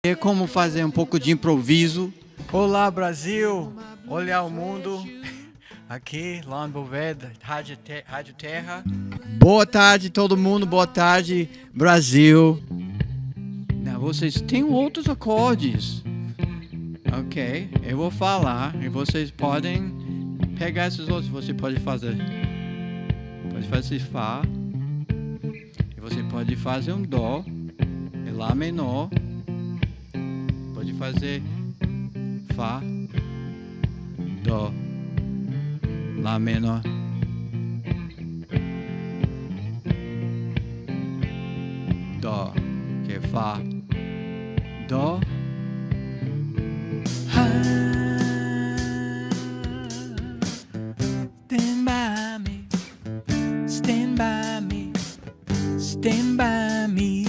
É como fazer um pouco de improviso. Olá, Brasil! Olhar o mundo. Aqui, lá em Boveda, Rádio Terra. Boa tarde, todo mundo. Boa tarde, Brasil. Não, vocês têm outros acordes. Ok, eu vou falar e vocês podem pegar esses outros. Você pode fazer Fá. E você pode fazer um Dó e Lá menor. Pode fazer Fá, Dó, Lá menor. Dó, que é Fá, Dó. Stand by me, stand by me, stand by me.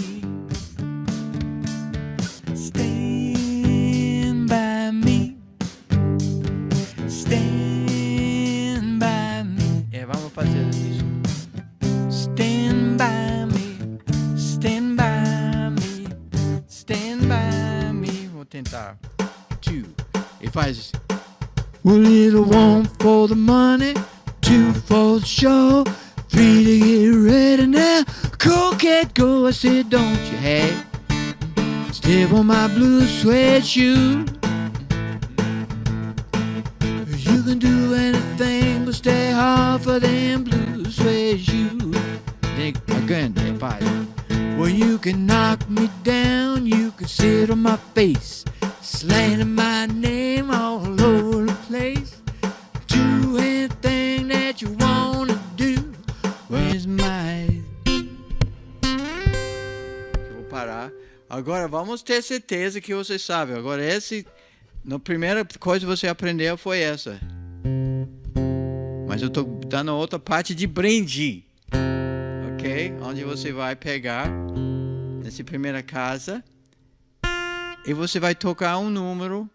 Stand by me, stand by me. Vamos fazer isso. Stand by me, stand by me, stand by me. Vou tentar. Two. E faz. A little one for the money, two for the show, three to get ready now. Cool cat go, I said, don't you have? Step on my blue suede shoe. You can do anything but stay hard for them blue suede shoes. Again, they fight. Well, you can knock me down, you can sit on my face, slandering my name all over the place. Do anything that you wanna do. Where's my... Eu vou parar. Agora vamos ter certeza que você sabe. Agora a primeira coisa que você aprendeu foi essa. Mas eu tô dando outra parte de brinde. Ok? Onde você vai pegar nessa primeira casa e você vai tocar um número.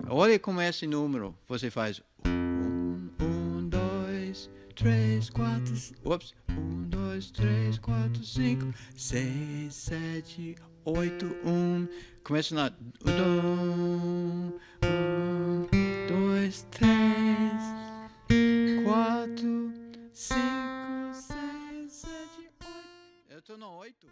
Olha como é esse número. Você faz 1, 2, 3, 4. Ops. 1, 2, 3, 4, 5, 6, 7, 8, 1. Começa na 1, 2, 3, 4, 5, 6, 7, 8. Eu tô no 8.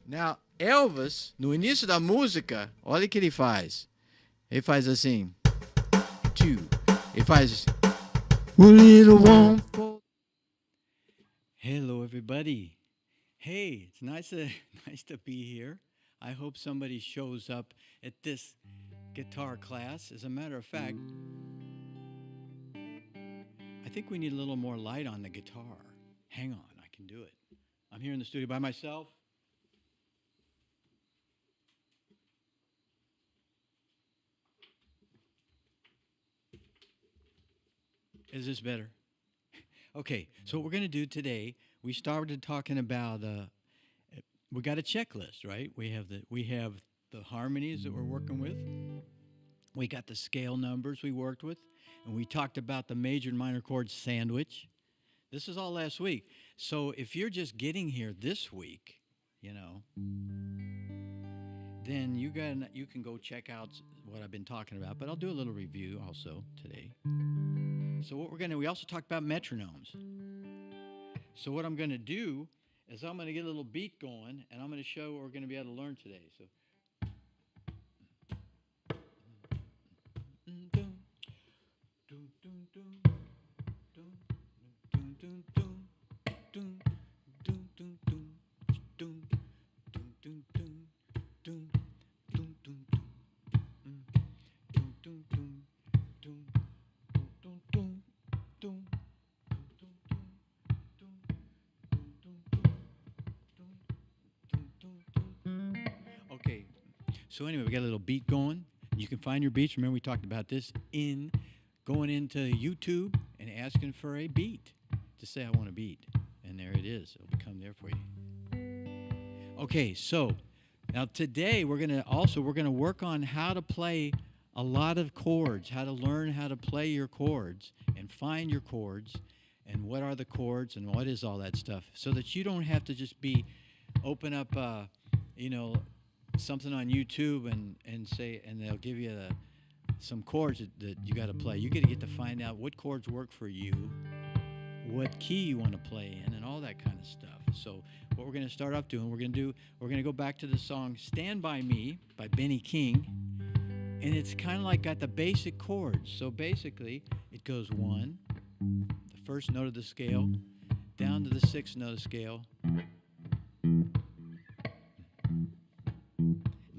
Now, Elvis, no início da música, olha o que ele faz. Ele faz assim. Two. Ele faz. A little one for... Hello, everybody. Hey, it's nice to nice to be here. I hope somebody shows up at this guitar class. As a matter of fact, I think we need a little more light on the guitar. Hang on, I can do it. I'm here in the studio by myself. Is this better? Okay, so what we're going to do today, we started talking about we got a checklist, right? We have the harmonies that we're working with. We got the scale numbers we worked with, and we talked about the major and minor chord sandwich. This is all last week. So if you're just getting here this week, then you can go check out what I've been talking about. But I'll do a little review also today. So we also talked about metronomes. So what I'm gonna do is I'm gonna get a little beat going, and I'm gonna show what we're gonna be able to learn today. So. Okay, so anyway, we got a little beat going. You can find your beats. Remember, we talked about this in going into YouTube and asking for a beat. Just say, I want a beat. And there it is. It'll become there for you. Okay, so now today we're gonna work on how to play a lot of chords, how to learn how to play your chords and find your chords and what are the chords and what is all that stuff, so that you don't have to just open up something on YouTube and they'll give you some chords that you got to play. You got to get to find out what chords work for you, what key you want to play in, and all that kind of stuff. So what we're going to start off doing, we're going to go back to the song "Stand By Me" by Benny King, and it's kind of like got the basic chords. So basically, it goes 1, the first note of the scale, down to the 6th note of the scale. And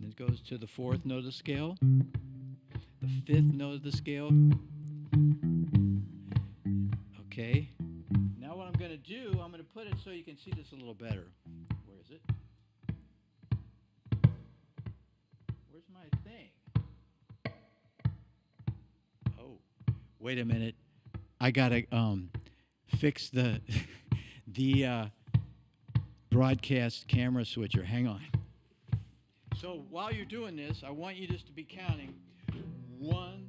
it goes to the 4th note of the scale, the 5th note of the scale. Okay. Now what I'm going to do, I'm going to put it so you can see this a little better. Where is it? Where's my thing? Oh, wait a minute. I got to fix the the broadcast camera switcher. Hang on. So while you're doing this, I want you just to be counting 1,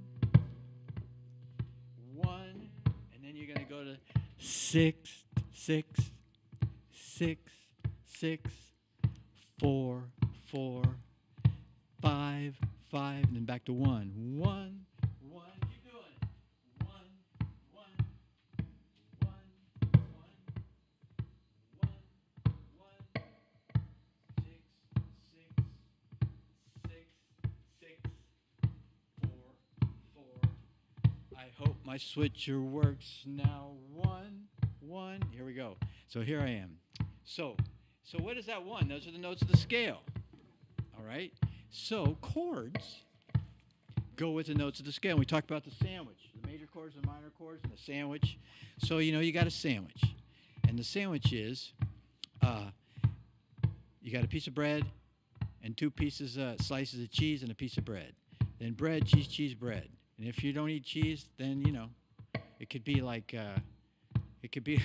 1, and then you're going to go to 6, 6, 6, 6, 4, 4, 5, 5, and then back to 1, 1, 1. Keep doing it. 1, 1, 1, 1, 1, 1, 6, 6. 6, 6, 4, 4. I hope my switcher works now. 1, 1. Here we go. So here I am. So what is that 1? Those are the notes of the scale. All right. So chords go with the notes of the scale. We talked about the sandwich, the major chords, the minor chords, and the sandwich. So you got a sandwich, and the sandwich is you got a piece of bread and 2 slices of cheese and a piece of bread. Then bread, cheese, cheese, bread. And if you don't eat cheese, then it could be like it could be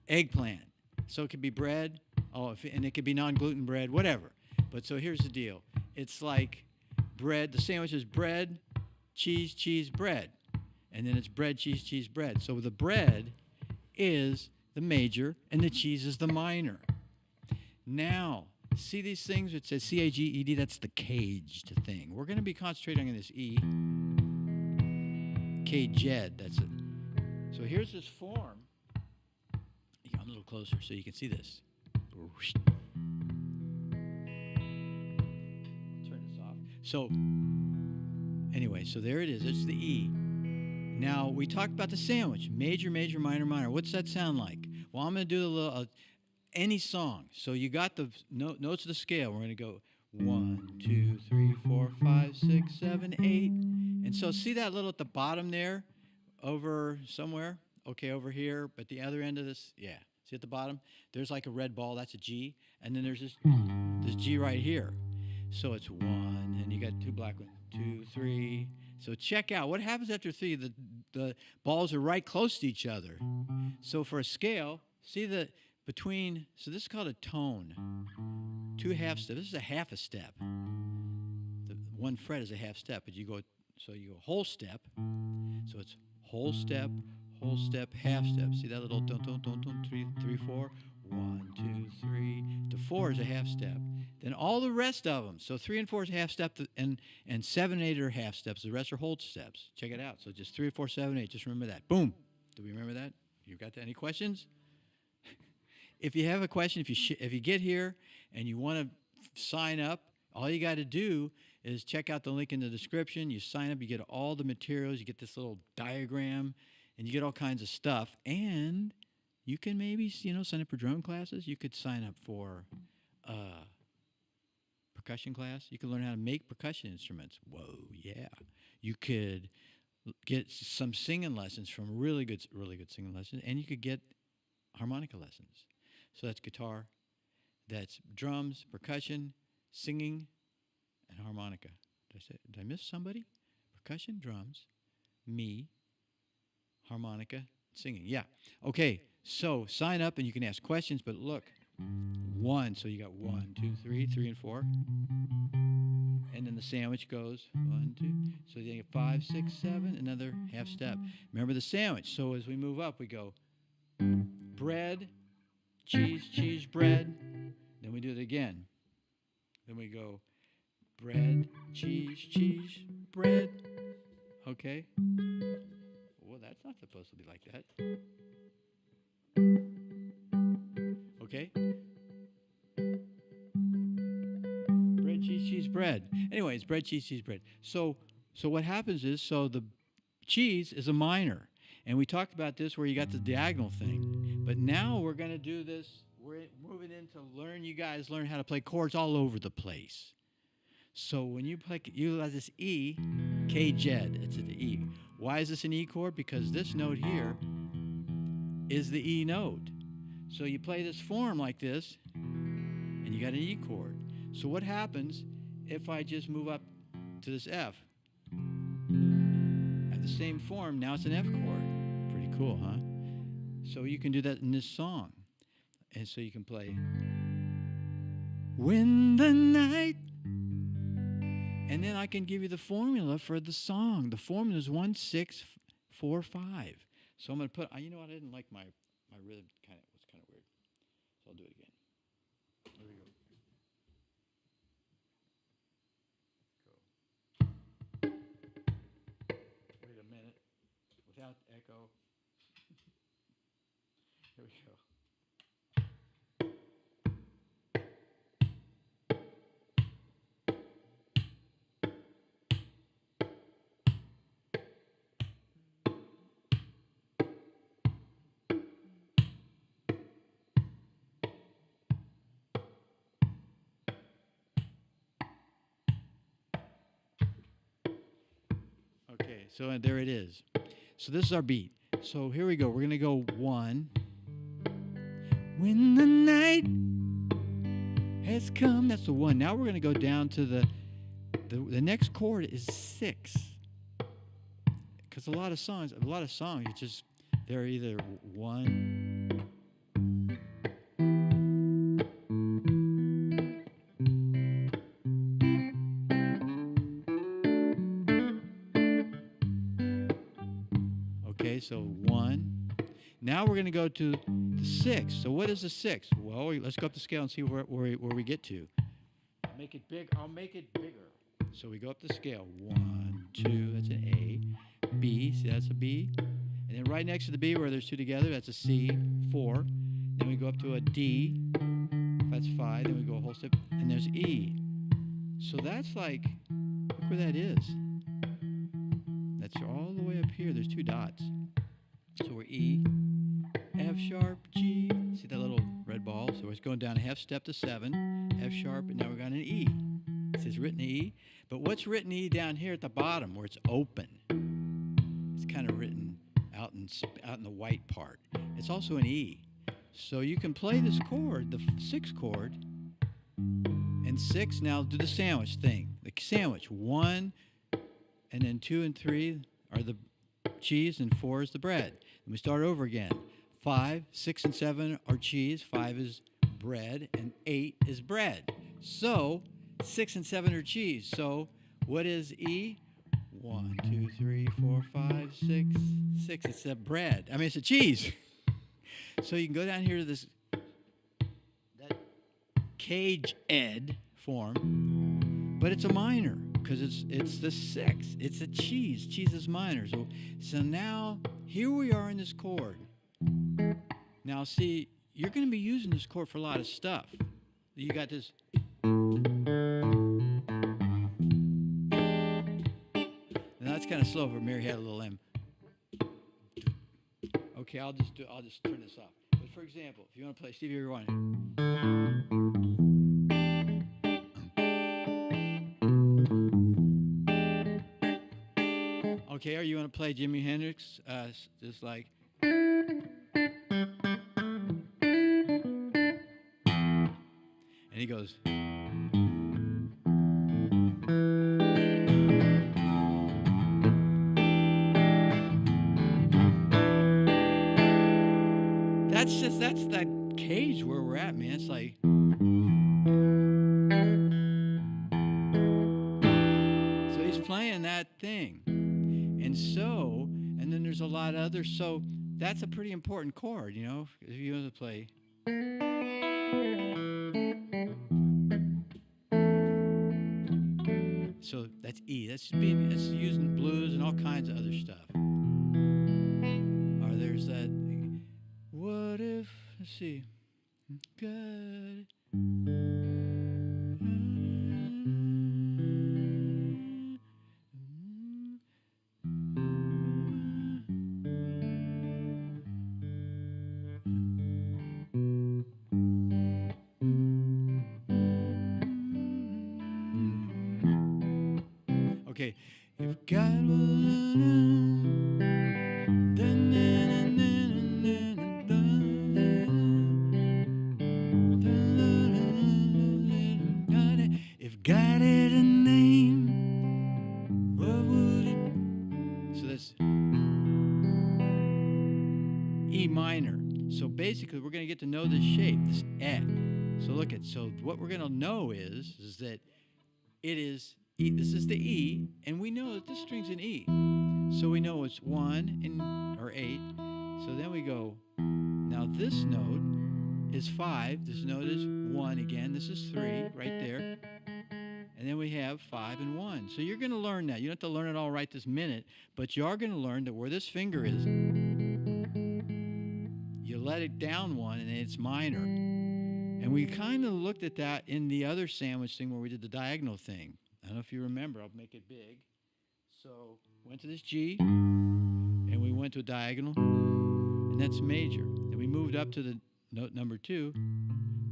eggplant. So it could be bread. And it could be non-gluten bread, whatever. But so here's the deal. It's like bread. The sandwich is bread, cheese, cheese, bread, and then it's bread, cheese, cheese, bread. So the bread is the major and the cheese is the minor. Now, see these things? It says C-A-G-E-D. That's the caged thing. We're going to be concentrating on this E. Caged. That's it. So here's this form. I'm a little closer so you can see this. I'll turn this off. So anyway, so there it is. It's the E. Now, we talked about the sandwich. Major, major, minor, minor. What's that sound like? Well, I'm going to do a little any song. So you got the notes of the scale. We're going to go 1, 2, 3, 4, 5, 6, 7, 8. And so see that little at the bottom there over somewhere? Okay, over here. But the other end of this, yeah. See at the bottom? There's like a red ball. That's a G. And then there's this G right here. So it's 1, and you got 2 black ones. 2, 3. So check out what happens after 3. The balls are right close to each other. So for a scale, see the between. So this is called a tone. 2 half steps. This is a half a step. The 1 fret is a half step, but you go whole step. So it's whole step, half step. See that little don't 3 4. 1, 2, 3. The 4 is a half step. Then all the rest of them. So 3 and 4 is a half step, and 7 and 8 are half steps. The rest are whole steps. Check it out. So just 3, 4, 7, 8. Just remember that. Boom. Do we remember that? You got that? Any questions? If you have a question, if you get here and you want to sign up, all you got to do is check out the link in the description. You sign up, you get all the materials, you get this little diagram, and you get all kinds of stuff. And you can maybe, sign up for drum classes. You could sign up for percussion class. You can learn how to make percussion instruments. Whoa, yeah. You could get some singing lessons from really good singing lessons, and you could get harmonica lessons. So that's guitar, that's drums, percussion, singing, and harmonica. Did I miss somebody? Percussion, drums, me, harmonica, singing. Yeah. Okay. So sign up and you can ask questions. But look, 1. So you got 1, 2, 3, 3 and 4, and then the sandwich goes 1, 2. So you get 5, 6, 7. Another half step. Remember the sandwich. So as we move up, we go bread, cheese, bread. Then we do it again. Then we go bread, cheese, bread. Okay? Well, that's not supposed to be like that. Okay? Bread, cheese, bread. Anyways, bread, cheese, bread. So what happens is, the cheese is a minor. And we talked about this where you got the diagonal thing. But now we're going to do this. We're moving into you guys learn how to play chords all over the place. So when you have this E, K, Jed, it's an E. Why is this an E chord? Because this note here is the E note. So you play this form like this, and you got an E chord. So what happens if I just move up to this F? I have the same form, now it's an F chord. Pretty cool, huh? So you can do that in this song. And so you can play When the Night. And then I can give you the formula for the song. The formula is 1, 6, 4, 5. So I'm going to put, you know what, I didn't like my rhythm, was kind of weird. So I'll do it again. Here we go. Wait a minute. Without echo. Here we go. Okay, so there it is. So this is our beat. So here we go. We're going to go 1. When the night has come. That's the 1. Now we're going to go down to the next chord is 6. Because a lot of songs, it's just, they're either 1. Okay, so 1. Now we're going to go to the 6. So what is the 6? Well, let's go up the scale and see where we get to. Make it big. I'll make it bigger. So we go up the scale. 1, 2. That's an A. B. See, that's a B. And then right next to the B, where there's 2 together, that's a C. 4. Then we go up to a D. That's 5. Then we go a whole step, and there's E. So that's like, look where that is. That's all the way up here. There's 2 dots. So we're E, F sharp, G. See that little red ball. So it's going down a half step to 7, F sharp, and now we've got an E. It says written E. But what's written E down here at the bottom where it's open? It's kind of written out in the white part. It's also an E. So you can play this chord, the 6th chord, and 6. Now do the sandwich thing. The sandwich. 1, and then 2 and 3 are the cheese, and 4 is the bread. And we start over again. 5, 6, and 7 are cheese. 5 is bread, and 8 is bread. So 6 and 7 are cheese. So what is E? 1, 2, 3, 4, 5, 6, 6. It's a bread. I mean, it's a cheese. So you can go down here to this that cage ed form, but it's a minor because it's the 6. It's a cheese. Cheese is minor. So now here we are in this chord. Now see, you're going to be using this chord for a lot of stuff. You got this. Now that's kind of slow for Mary had a little M. Okay, I'll just turn this off. But for example, if you want to play Stevie Wonder, okay, or you want to play Jimi Hendrix, just like, and he goes. That's that cage where we're at, man. It's like, so he's playing that thing, and then there's a lot of others. So that's a pretty important chord, you know, if you want to play. So that's E. That's using blues and all kinds of other stuff. Or there's that. What if, let's see, God. Okay, if God was if God had a name, what would it? So that's E minor. So basically, we're going to get to know this shape, this E. So look at, so what we're going to know is that it is E. This is the E, and we know that this string's an E. So we know it's 1 or 8. So then we go, now this note is 5. This note is 1 again. This is 3 right there. And then we have 5 and 1. So you're going to learn that. You don't have to learn it all right this minute, but you are going to learn that where this finger is, you let it down 1, and it's minor. And we kind of looked at that in the other sandwich thing where we did the diagonal thing. I don't know if you remember. I'll make it big. So went to this G, and we went to a diagonal, and that's major. And we moved up to the note number 2,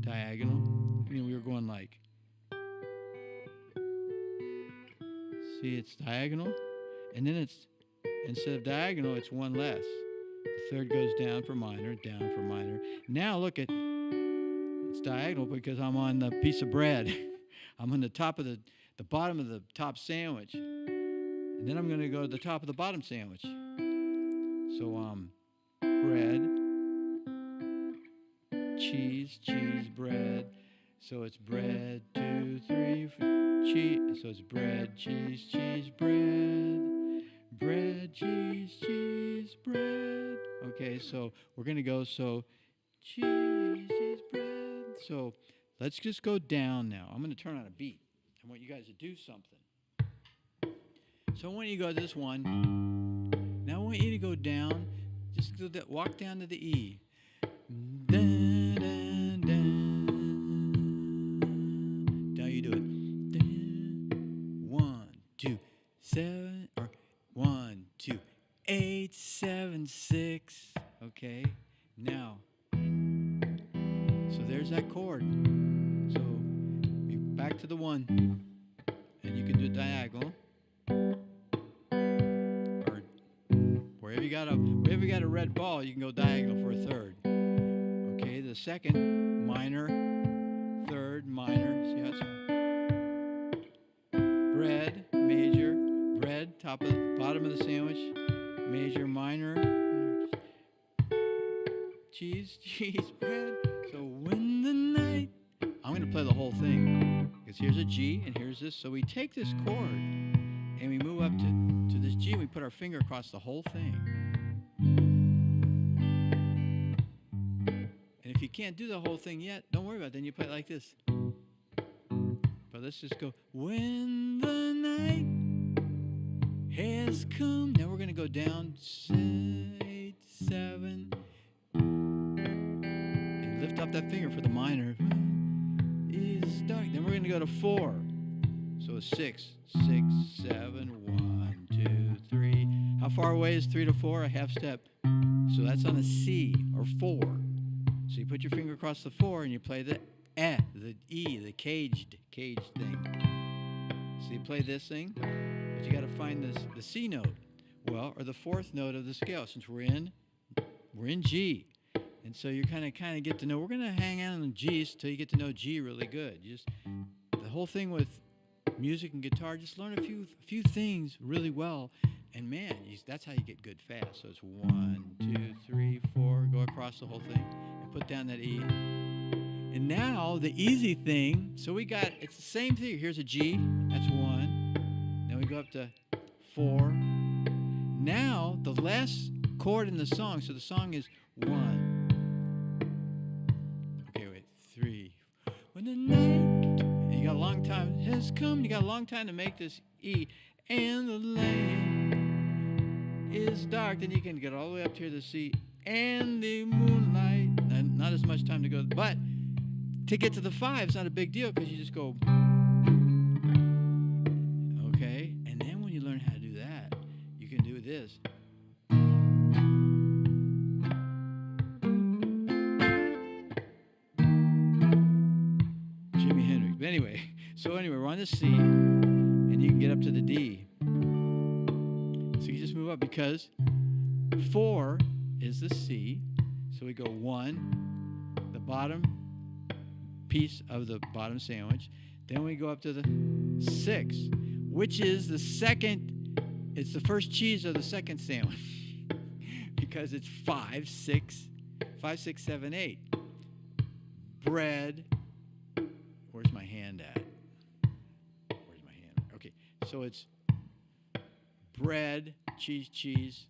diagonal, and then we were going like, see, it's diagonal, and then it's, instead of diagonal, it's 1 less. The 3rd goes down for minor, down for minor. Now look at, it's diagonal because I'm on the piece of bread. I'm on the top of the bottom of the top sandwich. And then I'm going to go to the top of the bottom sandwich. So bread, cheese, bread. So it's bread, 2, 3, cheese. So it's bread, cheese, bread. Bread, cheese, bread. Okay, so we're going to go, so cheese, bread. So let's just go down now. I'm going to turn on a beat. I want you guys to do something. So I want you to go to this one. Now I want you to go down. Just go that, walk down to the E. Dun, dun, dun. Now you do it. Dun, 1, 2, 7, or 1, 2, 8, 7, 6. Okay. Now. So that chord. So you back to the 1, and you can do diagonal, or wherever you got a red ball, you can go diagonal for a third. Okay, the second, minor, third, minor. See how it's bread, major, bread, bottom of the sandwich, major, minor, cheese, bread. So when the night, I'm going to play the whole thing, because here's a G and here's this. So we take this chord and we move up to this G and we put our finger across the whole thing. And if you can't do the whole thing yet, don't worry about it. Then you play it like this. But let's just go, when the night has come. Now we're going to go down 8, 7, and lift up that finger for the minor. Is dark. Then we're going to go to 4. So 6, 6, 7, 1, 2, 3. How far away is 3 to 4? A half step. So that's on a C or 4. So you put your finger across the 4 and you play the the E, the caged thing. So you play this thing, but you got to find the C note, well, or the 4th note of the scale. Since we're in G, and so you're kind of get to know. We're gonna hang out on G's till you get to know G really good. The whole thing with music and guitar, just learn a few things really well, and man, that's how you get good fast. So it's 1, 2, 3, 4. Go across the whole thing and put down that E. And now the easy thing, so it's the same thing. Here's a G, that's 1. Then we go up to 4. Now the last chord in the song, so the song is 1. Okay, wait, 3. When the night, and you got a long time has come, you got a long time to make this E, and the lane is dark, then you can get all the way up here to C, and the moonlight, not as much time to go, but to get to the 5 is not a big deal, because you just go, okay, and then when you learn how to do that, you can do this. Jimi Hendrix. But anyway, we're on the C, and you can get up to the D. So you just move up, because 4 is the C, so we go 1, the bottom piece of the bottom sandwich. Then we go up to the 6, which is the second, it's the first cheese of the second sandwich, because it's 5, 6, 7, 8. Bread. Where's my hand at? Okay, so it's bread, cheese,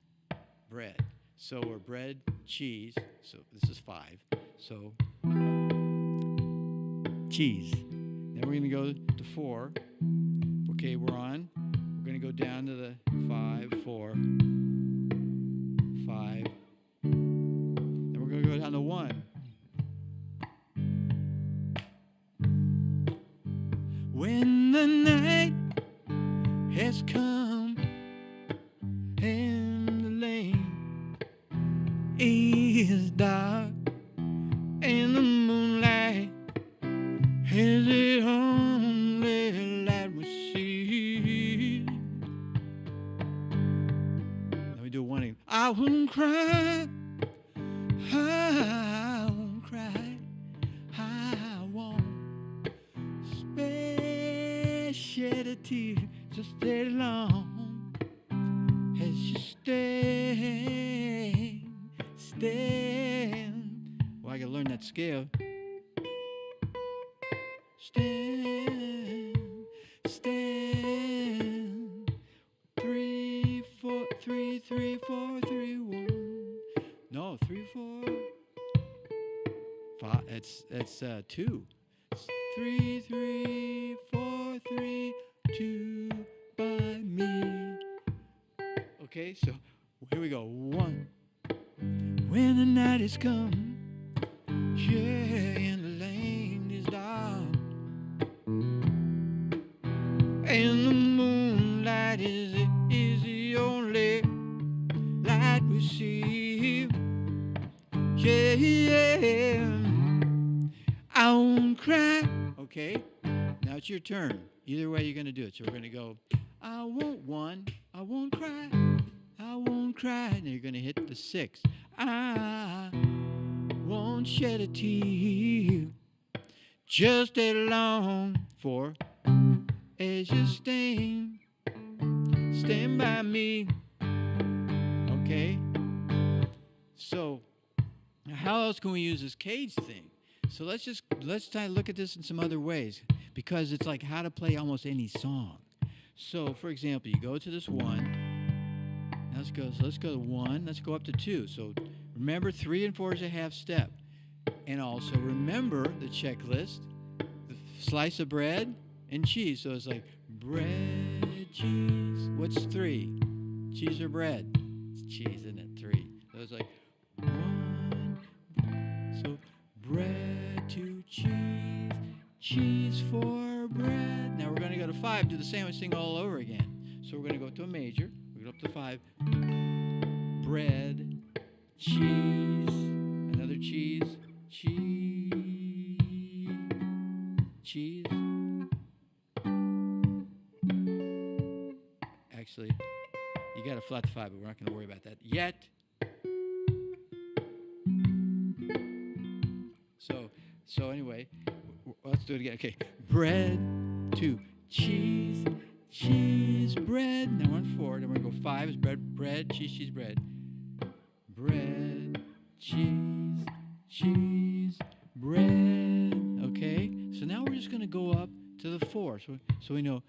bread. So we're bread, cheese. So this is 5. So cheese. Then we're going to go to 4. Okay, we're going to go down to the 5, 4, 5. Then we're going to go down to 1. When the night has come and the lane is dark and the moonlight is the only light we see. Let me do one. I won't cry. I won't cry. I won't shed a tear just stay long as you stand. Well, I gotta learn that scale. Stand. 3, 4, 3, 3, 4, 3, 1. No, 3, 4. 5. It's 2. 3, 3, 4, 3, 2 by me. Okay, so here we go. 1. When the night is come, yeah, and the lane is dark, and the moonlight is the only light we see. Yeah, I your turn. Either way you're going to do it. So we're going to go, I won't one, I won't cry, I won't cry. Now you're going to hit the 6. I won't shed a tear, just as long for as you stand by me. Okay? So, how else can we use this cage thing? So let's try to look at this in some other ways, because it's like how to play almost any song. So, for example, you go to this 1. Now let's go to 1. Let's go up to 2. So remember, 3 and 4 is a half step. And also remember the checklist, the slice of bread and cheese. So it's like bread, cheese. What's 3? Cheese or bread? It's cheese, isn't it? 3. So it's like 1. So bread to cheese, cheese for bread. Now we're going to go to 5, do the sandwich thing all over again. So we're going to go to a major. We're going to go up to 5. Bread, cheese, another cheese, cheese. Actually, you got to flat the 5, but we're not going to worry about that yet. So anyway, let's do it again. Okay, bread to cheese, cheese, bread. Now we're on 4. Then we're going to go 5 is bread, cheese, bread. Bread, cheese, cheese, bread. Okay, so now we're just going to go up to the 4. So we know.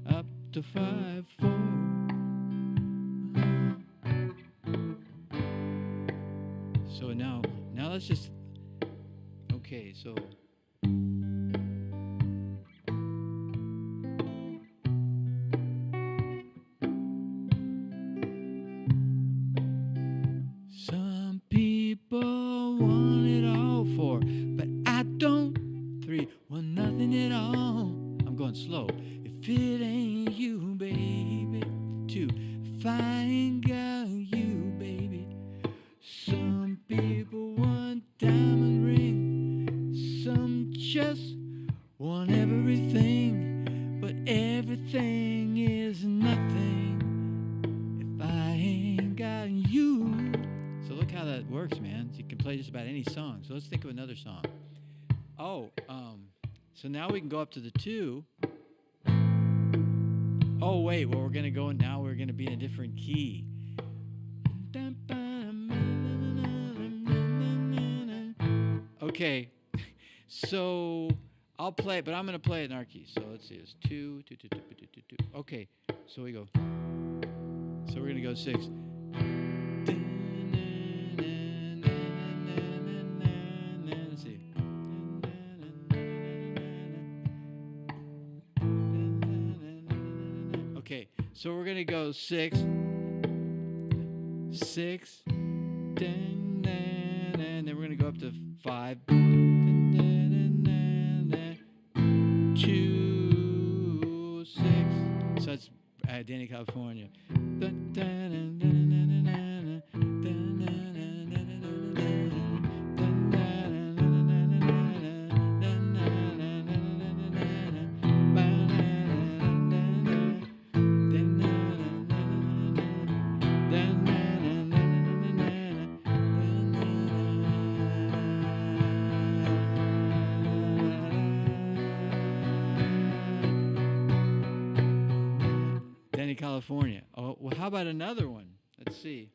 Up to 5, 4. So now let's just. Okay, so. Some people want it all, 4, but I don't. 3, want nothing at all. I'm going slow. If it ain't you, baby. 2, if I ain't got you, baby. Some people want diamond ring, some just want everything, but everything is nothing if I ain't got you. So look how that works, man. You can play just about any song. So let's think of another song. So now we can go up to the 2. Oh wait, well we're gonna go now. We're gonna be in a different key. Okay, so I'll play it, but I'm gonna play it in our key. So let's see, it's 2, 2, 2, 2, 2, 2, 2. Okay, so we go. So we're gonna go 6. Let's see. Okay, so we're gonna go 6, 6, and then we're gonna go up to 5, 2, 6. So that's Danny, California. Danny, California. Oh, well, how about another one? Let's see.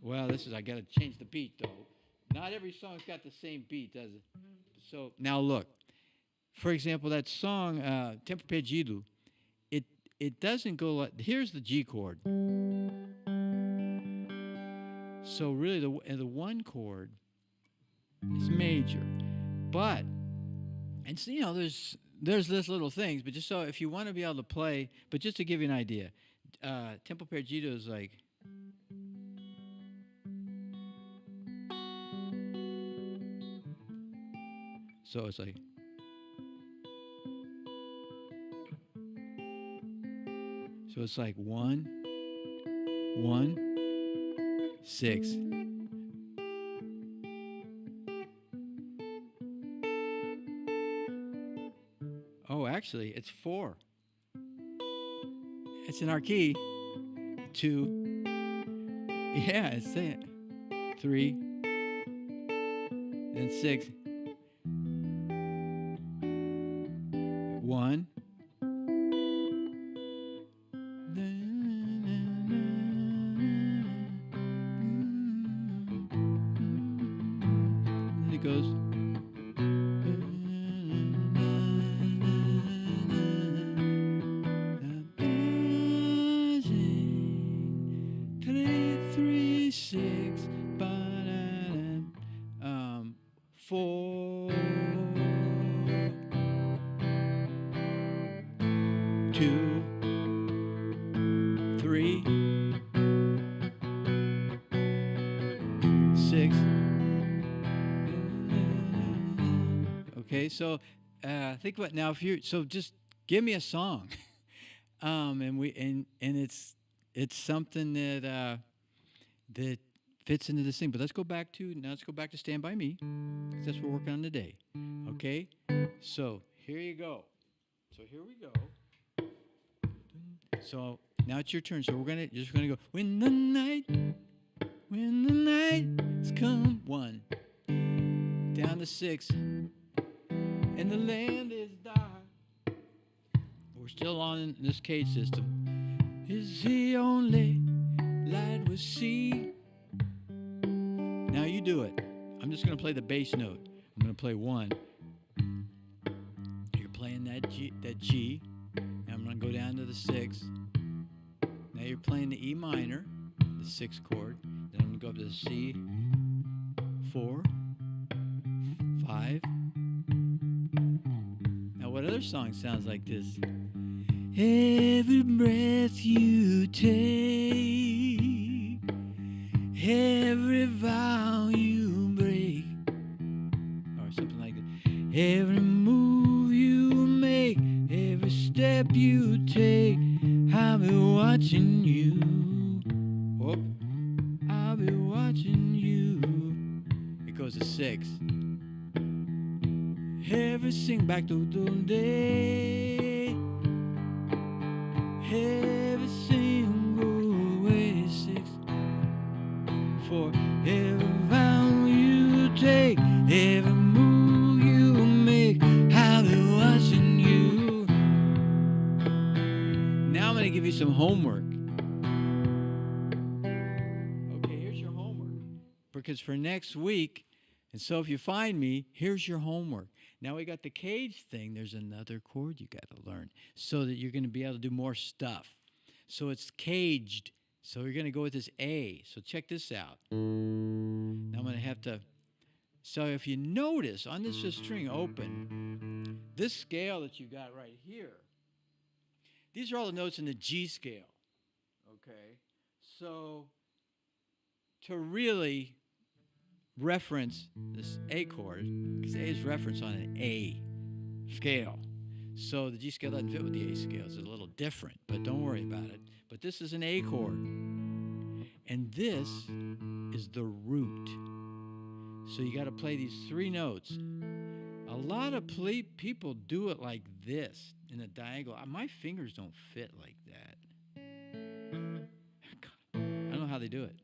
Well, I got to change the beat, though. Not every song's got the same beat, does it? So, now look. For example, that song, Tempo Perdido, it doesn't go like, here's the G chord. So really, the 1 chord is major. But, and so, there's this little things, but just so if you want to be able to play, but just to give you an idea, Tempo Perdido is like. So it's like. So it's like 1, 1, 6. Oh, actually, it's 4. It's in our key. 2. Yeah, it's it. 3. Then 6. 1. And it goes. Three, 6, 4, 2, 3, 6. Okay, so think about now. If you just give me a song, and it's something that that fits into this thing. But let's go back to Stand By Me. That's what we're working on today. Okay, so here you go. So here we go. So now it's your turn. So we're just gonna go. When the night's come, 1 down to 6, and the land is dark. We're still on this cage system. Is the only light we see. Now you do it. I'm just gonna play the bass note. I'm gonna play 1. You're playing that G. Now I'm gonna go down to the 6. Now you're playing the E minor, the 6th chord. Then I'm gonna go up to the C, 4, 5. Now what other song sounds like this? Every breath you take, every vow you break, or something like that. Every move you make, every step you take, I'll be watching you. Whoop. I'll be watching you. It goes to 6. Every sing back to the day, every single way. 6, 4. Every vow you take, every move you make, I'll be watching you. Now I'm going to give you some homework. Okay, here's your homework. Because for next week, and so if you find me, here's your homework. Now we got the cage thing. There's another chord you got to learn so that you're going to be able to do more stuff. So it's caged. So you're going to go with this A. So check this out. Now I'm going to have to. So if you notice on this string open, this scale that you got right here, these are all the notes in the G scale. Okay. So to really reference this A chord, because A is referenced on an A scale. So the G scale doesn't fit with the A scale. It's a little different, but don't worry about it. But this is an A chord. And this is the root. So you got to play these 3 notes. A lot of people do it like this in a diagonal. My fingers don't fit like that. I don't know how they do it.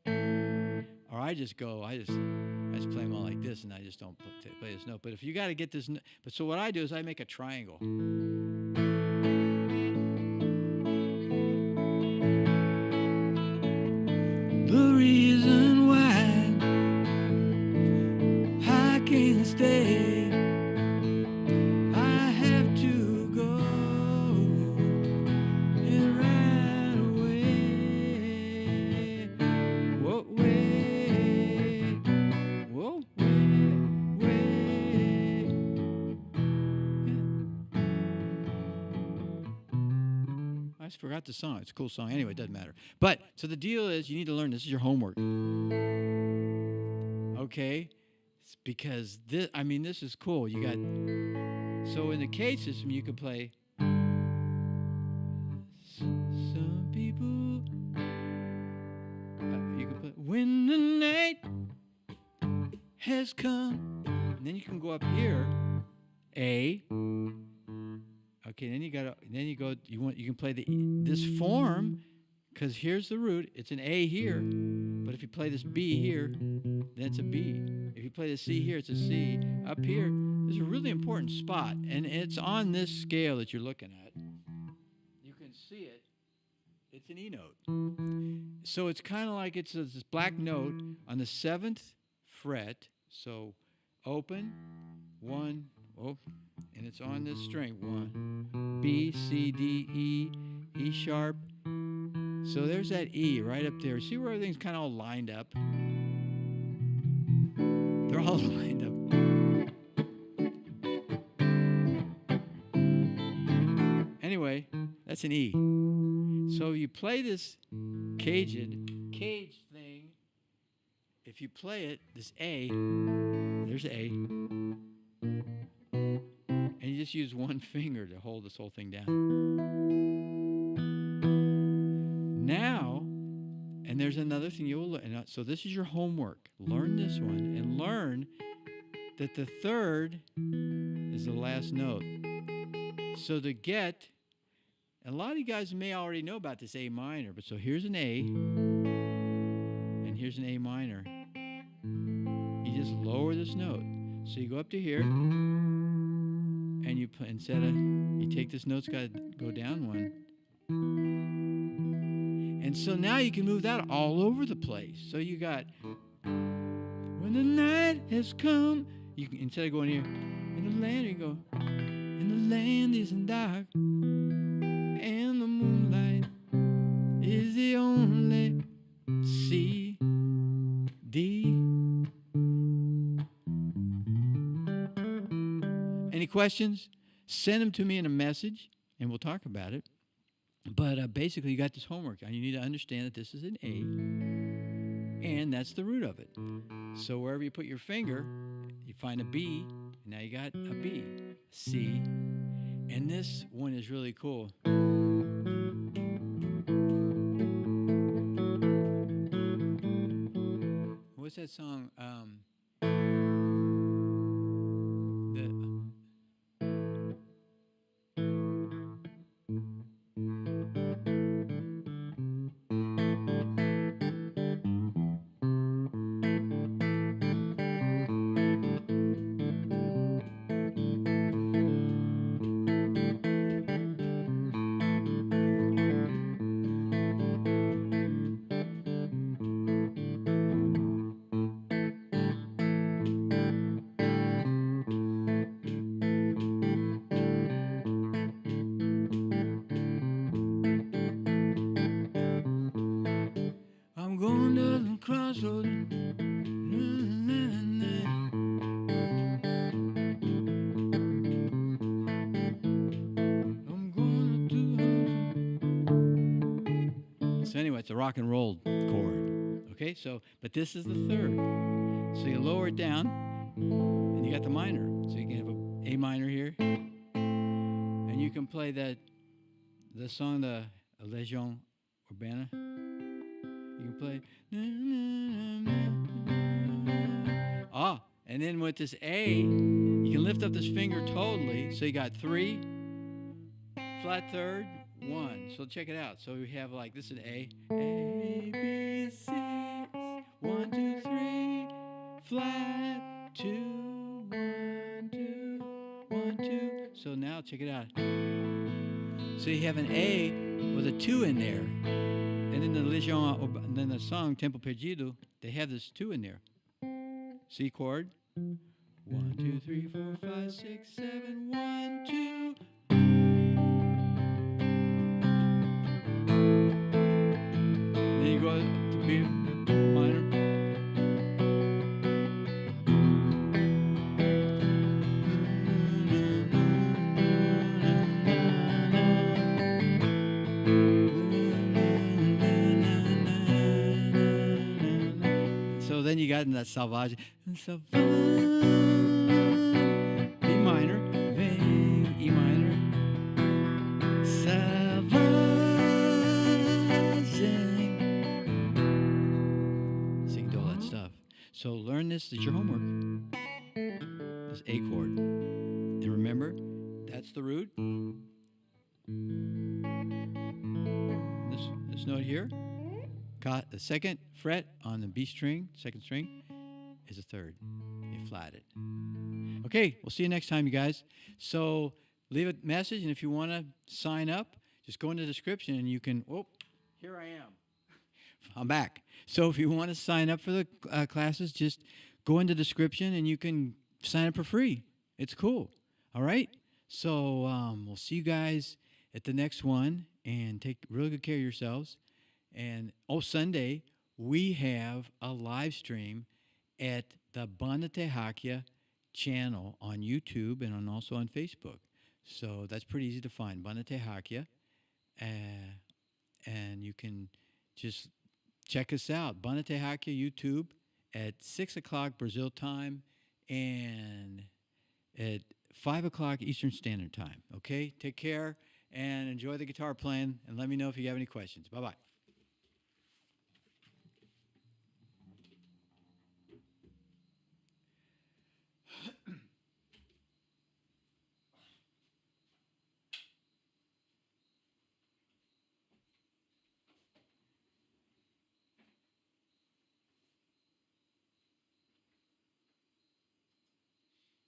Or I just play them all like this, and I just don't play this note. But if you got to get this, but so what I do is I make a triangle. The reason why I can't stay, I have to go and right away. Whoa, way, whoa, way. I just forgot the song. It's a cool song. Anyway, it doesn't matter. But, so the deal is you need to learn. This is your homework. Okay? because this, I mean, this is cool. You got, so in the cage system, you could play. Some people, you can play when the night has come. And then you can go up here, A. Okay, then you go. You can play this form, because here's the root. It's an A here, but if you play this B here, then it's a B. If you play the C here, it's a C. Up here, there's a really important spot, and it's on this scale that you're looking at. You can see it. It's an E note. So it's kind of like it's this black note on the 7th fret. So open, 1, oh, and it's on this string, 1, B, C, D, E, E sharp. So there's that E right up there. See where everything's kind of all lined up? They're all lined up. Anyway, that's an E. So you play this cage thing. If you play it, this A, there's A. And you just use one finger to hold this whole thing down. Now, and there's another thing you will learn. So this is your homework. Learn this one and learn that the third is the last note. So to get, and a lot of you guys may already know about this A minor, but so here's an A, and here's an A minor. You just lower this note. So you go up to here, and you play, instead of, you take this note, it's got to go down one. And so now you can move that all over the place. So you got, when the night has come, you can, instead of going here, in the land, you go, and the land isn't dark, and the moonlight is the only C, D. Any questions? Send them to me in a message, and we'll talk about it. But basically, you got this homework. You need to understand that this is an A, and that's the root of it. So wherever you put your finger, you find a B, and now you got a B, C, and this one is really cool. What's that song? I'm going to the crossroads. I'm going to. So anyway, it's a rock and roll chord. Okay, so but this is the third. So you lower it down, and you got the minor. So you can have a A minor here, and you can play the song, the Legion Urbana. You can play. And then with this A, you can lift up this finger totally. So you got 3, flat third, 1. So check it out. So we have like this is an A. A, B, C, 1, 2, 3, flat, 2, 1, 2, 1, 2. So now check it out. So you have an A with a 2 in there. And then and then the song Tempo Perdido, they have this 2 in there. C chord. 1, 2, 3, 4, 5, 6, 7, 1, 2. Then you go up to B minor. So then you got na Salvagem. Salvagem. B minor. Vem, E minor. Salvagem. So you can do all that stuff. So learn this as your homework. This A chord. And remember, that's the root. This note here. The second fret on the B string, second string, is a third. You flat it. Okay, we'll see you next time, you guys. So leave a message, and if you want to sign up, just go in the description, and you can. Oh, here I am. I'm back. So if you want to sign up for the classes, just go in the description, and you can sign up for free. It's cool. All right. So we'll see you guys at the next one, and take really good care of yourselves. And Sunday, we have a live stream at the Banatehakia channel on YouTube and also on Facebook. So that's pretty easy to find, Banatehakia. And you can just check us out, Banatehakia YouTube, at 6 o'clock Brazil time and at 5 o'clock Eastern Standard Time. Okay? Take care and enjoy the guitar playing, and let me know if you have any questions. Bye-bye.